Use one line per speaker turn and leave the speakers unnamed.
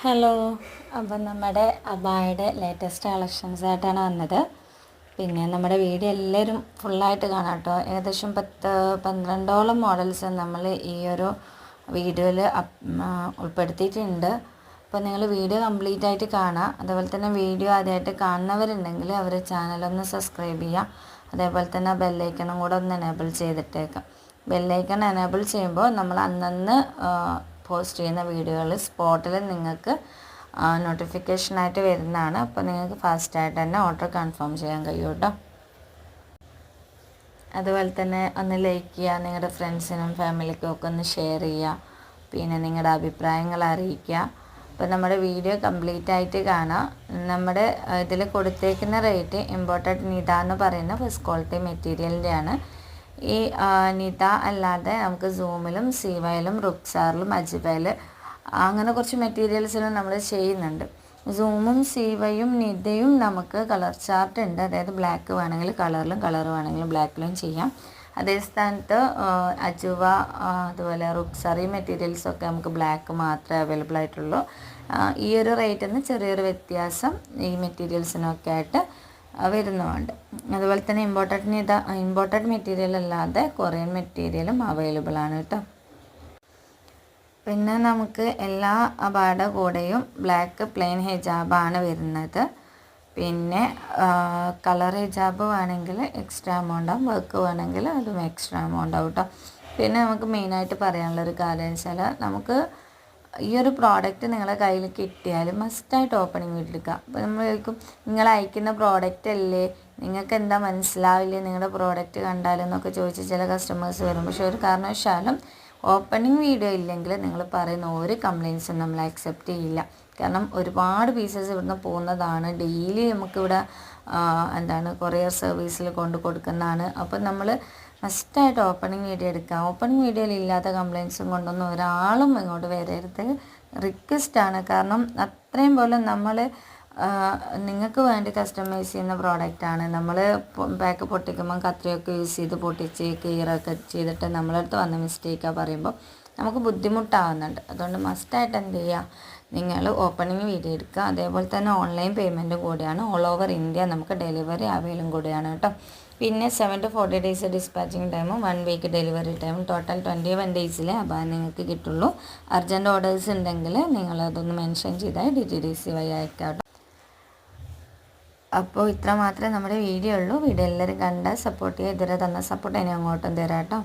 Hello. അപ്പം നമ്മുടെ അബായുടെ latest collections ആയിട്ടാണ് വന്നത്. പിന്നെ നമ്മുടെ വീഡിയോ എല്ലാവരും ഫുള്ളായിട്ട് കാണാം കേട്ടോ. ഏകദേശം 12ഓളം മോഡൽസ് നമ്മൾ ഈ ഒരു വീഡിയോയിൽ ഉൾപ്പെടുത്തിയിട്ടുണ്ട്. അപ്പോൾ നിങ്ങൾ വീഡിയോ കംപ്ലീറ്റ് ആയിട്ട് കാണുക. അതേപോലെ തന്നെ വീഡിയോ ആദ്യമായിട്ട് കാണുന്നവരുണ്ടെങ്കിൽ അവർ ചാനലൊന്ന് സബ്സ്ക്രൈബ് ചെയ്യുക. അതേപോലെ തന്നെ ബെല്ലൈക്കണും കൂടെ ഒന്ന് എനേബിൾ ചെയ്തിട്ടേക്കാം. ബെല്ലൈക്കൺ എനേബിൾ ചെയ്യുമ്പോൾ നമ്മൾ അന്നന്ന് പോസ്റ്റ് ചെയ്യുന്ന വീഡിയോകൾ സ്പോട്ടിൽ നിങ്ങൾക്ക് നോട്ടിഫിക്കേഷനായിട്ട് വരുന്നതാണ്. അപ്പോൾ നിങ്ങൾക്ക് ഫാസ്റ്റായിട്ട് തന്നെ ഓർഡർ കൺഫേം ചെയ്യാൻ കഴിയും കേട്ടോ. അതുപോലെ തന്നെ ഒന്ന് ലൈക്ക് ചെയ്യുക, നിങ്ങളുടെ ഫ്രണ്ട്സിനും ഫാമിലിക്കും ഒക്കെ ഒന്ന് ഷെയർ ചെയ്യുക. പിന്നെ നിങ്ങളുടെ അഭിപ്രായങ്ങൾ അറിയിക്കുക. അപ്പോൾ നമ്മുടെ വീഡിയോ കംപ്ലീറ്റ് ആയിട്ട് കാണാം. നമ്മുടെ ഇതിൽ കൊടുത്തേക്കുന്ന റേറ്റ് ഇമ്പോർട്ടഡ് നിത എന്ന് പറയുന്ന ഫസ്റ്റ് ക്വാളിറ്റി മെറ്റീരിയലിൻ്റെയാണ്. ഈ നിത അല്ലാതെ നമുക്ക് സൂമിലും സീവയിലും റുക്സാറിലും അജിബയിൽ അങ്ങനെ കുറച്ച് മെറ്റീരിയൽസിലും നമ്മൾ ചെയ്യുന്നുണ്ട്. സൂമും സീവയും നിതയും നമുക്ക് കളർ ചാർട്ട് ഉണ്ട്. അതായത് ബ്ലാക്ക് വേണമെങ്കിൽ കളറിലും കളർ വേണമെങ്കിൽ ബ്ലാക്കിലും ചെയ്യാം. അതേ സ്ഥാനത്ത് അജുവ അതുപോലെ റുക്സാർ ഈ മെറ്റീരിയൽസൊക്കെ നമുക്ക് ബ്ലാക്ക് മാത്രമേ അവൈലബിൾ ആയിട്ടുള്ളൂ. ഈ ഒരു റേറ്റിൽ നിന്ന് ചെറിയൊരു വ്യത്യാസം ഈ മെറ്റീരിയൽസിനൊക്കെ ആയിട്ട് വരുന്നുമുണ്ട്. അതുപോലെ തന്നെ ഇമ്പോർട്ടഡ് മെറ്റീരിയൽ അല്ലാതെ കൊറിയൻ മെറ്റീരിയലും അവൈലബിൾ ആണ് കേട്ടോ. പിന്നെ നമുക്ക് എല്ലാ അബായുടെ കൂടെയും ബ്ലാക്ക് പ്ലെയിൻ ഹിജാബാണ് വരുന്നത്. പിന്നെ കളർ ഹിജാബ് വേണമെങ്കിൽ എക്സ്ട്രാ എമൗണ്ട് ആവും, വർക്ക് വേണമെങ്കിൽ അതും എക്സ്ട്രാ എമൗണ്ട് ആവും കേട്ടോ. പിന്നെ നമുക്ക് മെയിനായിട്ട് പറയാനുള്ളൊരു കാര്യം വെച്ചാൽ നമുക്ക് ഈ ഒരു പ്രോഡക്റ്റ് നിങ്ങളുടെ കയ്യിൽ കിട്ടിയാൽ മസ്റ്റായിട്ട് ഓപ്പണിങ് വീട്ടിലെടുക്കുക. അപ്പോൾ നമ്മൾ ചോദിക്കും, നിങ്ങൾ അയക്കുന്ന പ്രോഡക്റ്റ് അല്ലേ, നിങ്ങൾക്ക് എന്താ മനസ്സിലാവില്ലേ നിങ്ങളുടെ പ്രോഡക്റ്റ് കണ്ടാലെന്നൊക്കെ ചോദിച്ച് ചില കസ്റ്റമേഴ്സ് വരും. പക്ഷേ ഒരു കാരണവശാലും ഓപ്പണിങ് വീഡിയോ ഇല്ലെങ്കിൽ നിങ്ങൾ പറയുന്ന ഒരു കംപ്ലയിൻസും നമ്മൾ അക്സെപ്റ്റ് ചെയ്യില്ല. കാരണം ഒരുപാട് പീസസ് ഇവിടുന്ന് പോകുന്നതാണ്. ഡെയിലി നമുക്കിവിടെ കൊറിയർ സർവീസിൽ കൊണ്ട് കൊടുക്കുന്നതാണ്. അപ്പം നമ്മൾ മസ്റ്റായിട്ട് ഓപ്പണിങ് വീഡിയോ എടുക്കുക. ഓപ്പണിങ് വീഡിയോയിൽ ഇല്ലാത്ത കംപ്ലയിൻസും കൊണ്ടൊന്നും ഒരാളും ഇങ്ങോട്ട് വരരുത്, റിക്വസ്റ്റാണ്. കാരണം അത്രയും പോലെ നമ്മൾ നിങ്ങൾക്ക് വേണ്ടി കസ്റ്റമൈസ് ചെയ്യുന്ന പ്രോഡക്റ്റാണ്. നമ്മൾ പാക്ക് പൊട്ടിക്കുമ്പം കത്രിയൊക്കെ യൂസ് ചെയ്ത് പൊട്ടിച്ച് കീറൊക്കെ ചെയ്തിട്ട് നമ്മളടുത്ത് വന്ന മിസ്റ്റേക്കാണ് പറയുമ്പോൾ നമുക്ക് ബുദ്ധിമുട്ടാവുന്നുണ്ട്. അതുകൊണ്ട് മസ്റ്റായിട്ട് എന്ത് ചെയ്യുക, നിങ്ങൾ ഓപ്പണിങ് വീഡിയോ എടുക്കുക. അതേപോലെ തന്നെ ഓൺലൈൻ പേയ്മെൻറ്റും കൂടിയാണ്. ഓൾ ഓവർ ഇന്ത്യ നമുക്ക് ഡെലിവറി അവൈലും കൂടിയാണ് കേട്ടോ. പിന്നെ 7 to 40 days ഡിസ്പാച്ചിങ് ടൈമും 1 week ഡെലിവറി ടൈമും ടോട്ടൽ 21 days അപ്പോൾ നിങ്ങൾക്ക് കിട്ടുള്ളൂ. അർജൻറ്റ് ഓർഡേഴ്സ് ഉണ്ടെങ്കിൽ നിങ്ങളതൊന്ന് മെൻഷൻ ചെയ്താൽ DTDC വഴി അയക്കാം കേട്ടോ. അപ്പോൾ ഇത്ര മാത്രമേ നമ്മുടെ വീഡിയോ ഉള്ളൂ. വീഡിയോ എല്ലാവരും കണ്ട് സപ്പോർട്ട് ചെയ്യുക. ഇതുവരെ തന്ന സപ്പോർട്ട് ഇനി അങ്ങോട്ടും തരാം കേട്ടോ.